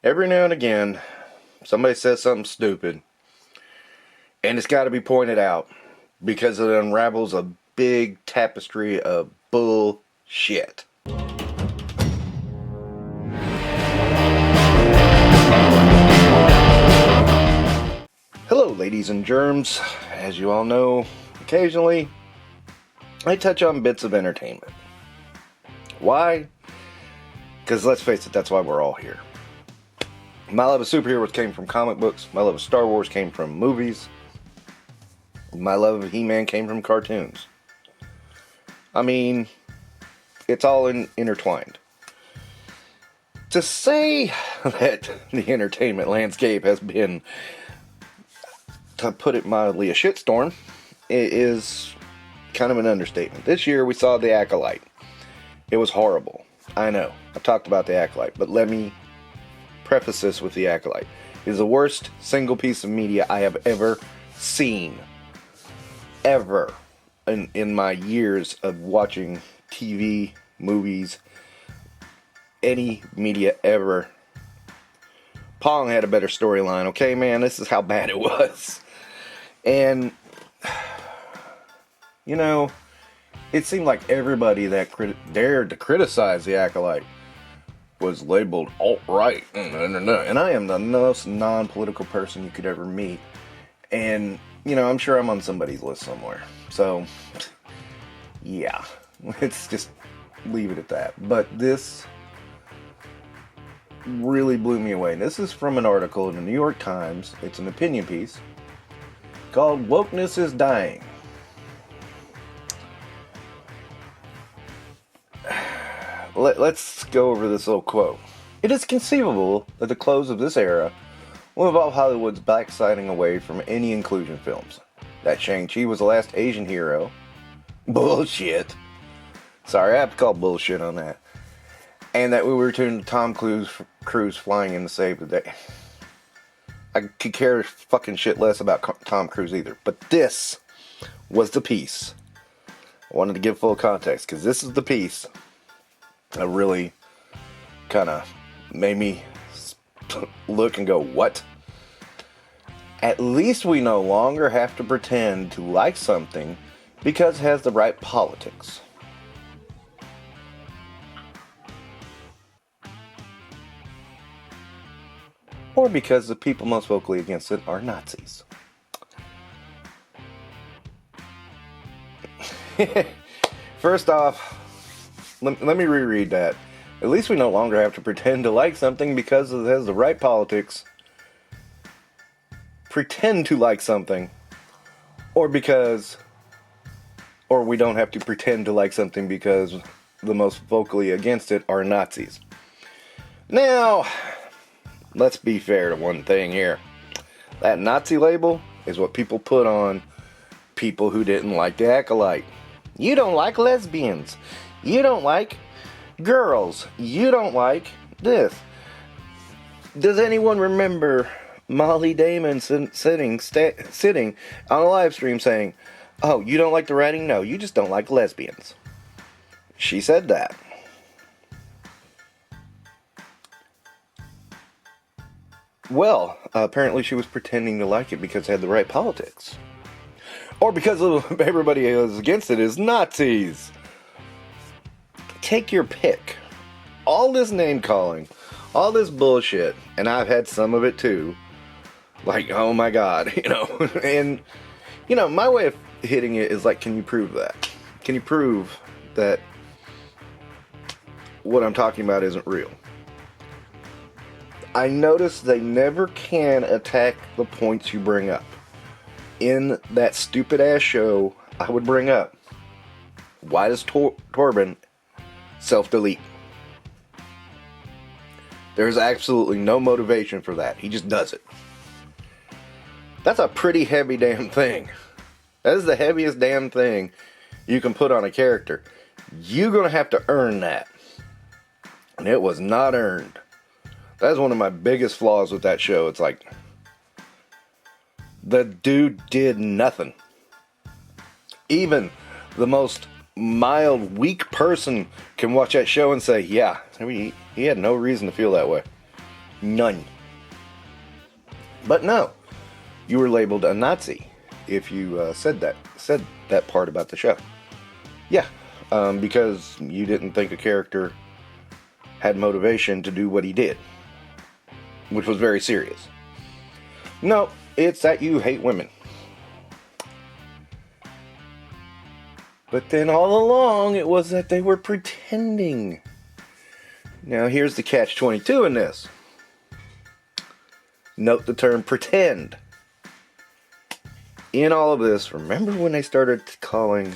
Every now and again, somebody says something stupid, and it's got to be pointed out because it unravels a big tapestry of bullshit. Hello, ladies and germs. As you all know, occasionally I touch on bits of entertainment. Why? Because let's face it, that's why we're all here. My love of superheroes came from comic books. My love of Star Wars came from movies. My love of He-Man came from cartoons. I mean, it's all intertwined. To say that the entertainment landscape has been, to put it mildly, a shitstorm is kind of an understatement. This year we saw The Acolyte. It was horrible. I know. I've talked about The Acolyte, but let me preface this with The Acolyte. It is the worst single piece of media I have ever seen. Ever. In my years of watching TV, movies, any media ever. Pong had a better storyline, okay, man? This is how bad it was. And, you know, it seemed like everybody that dared to criticize The Acolyte was labeled alt-right. And I am the most non-political person you could ever meet. And, you know, I'm sure I'm on somebody's list somewhere. So, yeah. Let's just leave it at that. But this really blew me away. And this is from an article in the New York Times. It's an opinion piece called "Wokeness is Dying." Let's go over this little quote. "It is conceivable that the close of this era will involve Hollywood's backsliding away from any inclusion films. That Shang-Chi was the last Asian hero." Bullshit. Sorry, I have to call bullshit on that. "And that we will return to Tom Cruise flying in to save the day." I could care fucking shit less about Tom Cruise either. But this was the piece. I wanted to give full context because this is the piece that really kind of made me look and go, what? "At least we no longer have to pretend to like something because it has the right politics. Or because the people most vocally against it are Nazis." First off, let me reread that. "At least we no longer have to pretend to like something because it has the right politics. Pretend to like something. Or we don't have to pretend to like something because the most vocally against it are Nazis." Now, let's be fair to one thing here. That Nazi label is what people put on people who didn't like The Acolyte. You don't like lesbians. You don't like girls. You don't like this. Does anyone remember Molly Damon sitting on a live stream saying, "Oh, you don't like the writing? No, you just don't like lesbians." She said that. Well, apparently she was pretending to like it because it had the right politics. Or because everybody who is against it is Nazis. Take your pick. All this name calling, all this bullshit, and I've had some of it too. Like, oh my god, you know. And, you know, my way of hitting it is like, can you prove that? Can you prove that what I'm talking about isn't real? I notice they never can attack the points you bring up. In that stupid ass show, I would bring up, why does Torben self-delete? There's absolutely no motivation for that. He just does it. That's a pretty heavy damn thing. That is the heaviest damn thing you can put on a character. You're going to have to earn that. And it was not earned. That's one of my biggest flaws with that show. It's like, the dude did nothing. Even the most mild, weak person can watch that show and say, yeah, he had no reason to feel that way. None. But no, you were labeled a Nazi if you said that part about the show. Yeah, because you didn't think a character had motivation to do what he did, which was very serious. No, it's that you hate women. But then all along, it was that they were pretending. Now, here's the catch-22 in this. Note the term pretend. In all of this, remember when they started calling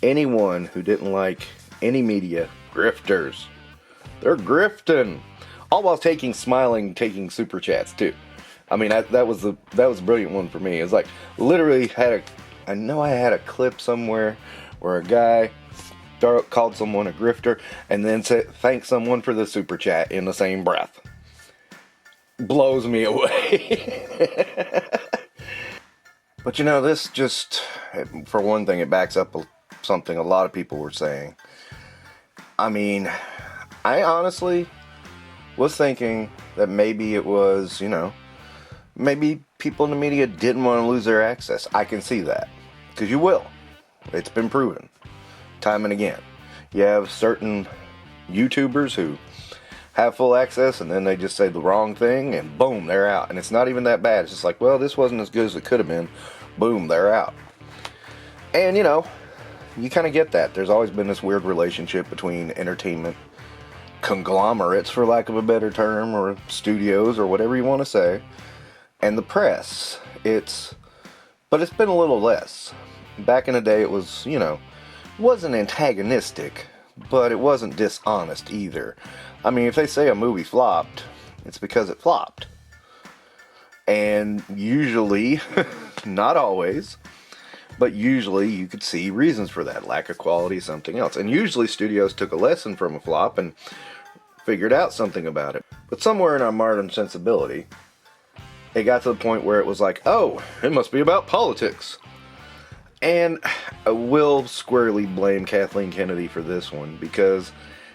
anyone who didn't like any media grifters? They're grifting. All while taking super chats too. I mean, that was a brilliant one for me. It's like literally I know I had a clip somewhere where a guy called someone a grifter and then thanked someone for the super chat in the same breath. Blows me away. But you know, this just, for one thing, it backs up something a lot of people were saying. I mean, I honestly was thinking that maybe it was, maybe people in the media didn't want to lose their access. I can see that. Because you will. It's been proven. Time and again. You have certain YouTubers who have full access and then they just say the wrong thing and boom, they're out. And it's not even that bad. It's just like, well, this wasn't as good as it could have been. Boom, they're out. And you kind of get that. There's always been this weird relationship between entertainment conglomerates, for lack of a better term, or studios, or whatever you want to say, and the press. But it's been a little less. Back in the day, it was, wasn't antagonistic, but it wasn't dishonest either. I mean, if they say a movie flopped, it's because it flopped. And usually, not always, but usually you could see reasons for that. Lack of quality, something else. And usually studios took a lesson from a flop and figured out something about it. But somewhere in our modern sensibility, it got to the point where it was like, oh, it must be about politics. And I will squarely blame Kathleen Kennedy for this one, because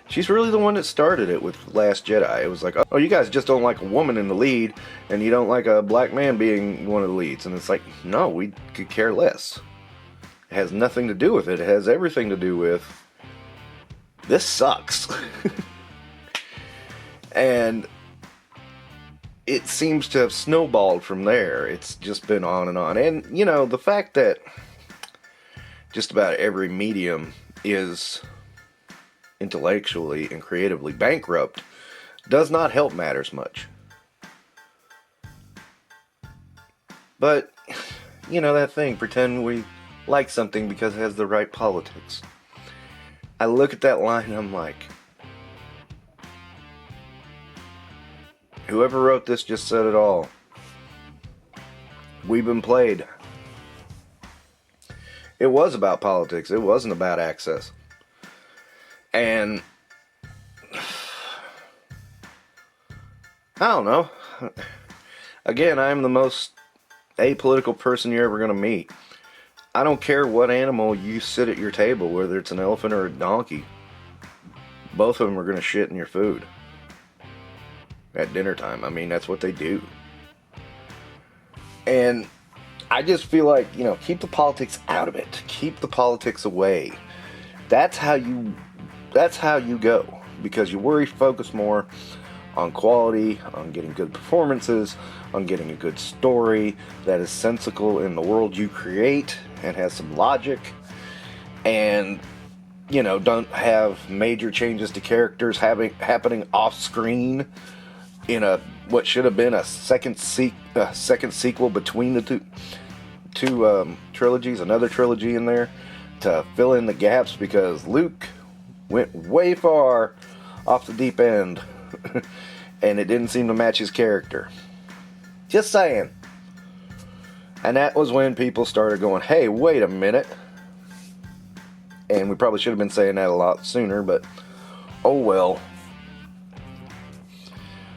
she's really the one that started it with Last Jedi. It was like, oh, you guys just don't like a woman in the lead, and you don't like a black man being one of the leads. And it's like, no, we could care less. It has nothing to do with it. It has everything to do with, this sucks. And it seems to have snowballed from there. It's just been on and on. And, the fact that just about every medium is intellectually and creatively bankrupt does not help matters much. But, that thing, pretend we like something because it has the right politics. I look at that line and I'm like, whoever wrote this just said it all. We've been played. It was about politics. It wasn't about access. And I don't know. Again, I'm the most apolitical person you're ever going to meet. I don't care what animal you sit at your table, whether it's an elephant or a donkey. Both of them are going to shit in your food at dinner time. I mean, that's what they do. And I just feel like, keep the politics out of it. Keep the politics away. That's how you go. Because you focus more on quality, on getting good performances, on getting a good story that is sensical in the world you create and has some logic. And, don't have major changes to characters happening off screen in what should have been a second sequel between the two trilogies, another trilogy in there to fill in the gaps, because Luke went way far off the deep end and it didn't seem to match his character. Just saying. And that was when people started going, hey, wait a minute. And we probably should have been saying that a lot sooner, but oh well.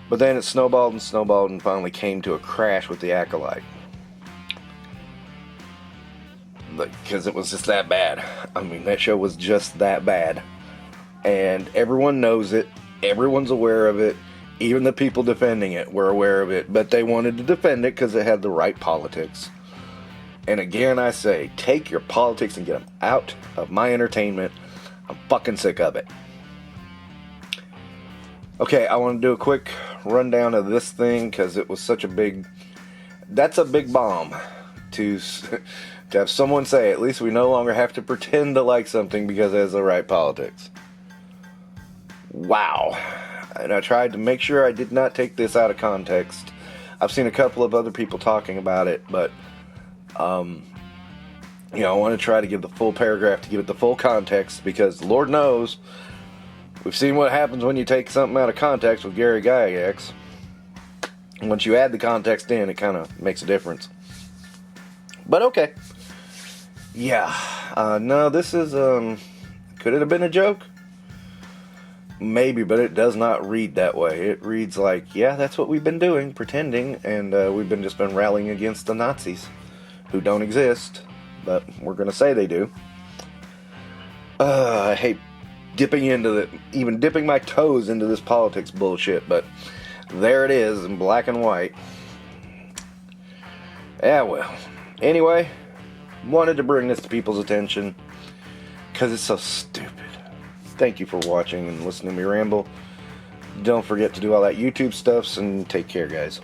But then it snowballed and finally came to a crash with The Acolyte. Because it was just that bad. I mean, that show was just that bad. And everyone knows it. Everyone's aware of it. Even the people defending it were aware of it, but they wanted to defend it because it had the right politics. And again, I say, take your politics and get them out of my entertainment. I'm fucking sick of it. Okay, I want to do a quick rundown of this thing because it was such a big... That's a big bomb to have someone say, at least we no longer have to pretend to like something because it has the right politics. Wow. And I tried to make sure I did not take this out of context. I've seen a couple of other people talking about it, but you know, I want to try to give the full paragraph to give it the full context, because Lord knows we've seen what happens when you take something out of context with Gary Gygax. Once you add the context in, it kind of makes a difference. But okay. Yeah. No, this is, could it have been a joke? Maybe, but it does not read that way. It reads like, yeah, that's what we've been doing, pretending, and we've just been rallying against the Nazis, who don't exist, but we're going to say they do. I hate even dipping my toes into this politics bullshit, but there it is in black and white. Yeah, well, anyway, wanted to bring this to people's attention, because it's so stupid. Thank you for watching and listening to me ramble. Don't forget to do all that YouTube stuff, and take care, guys.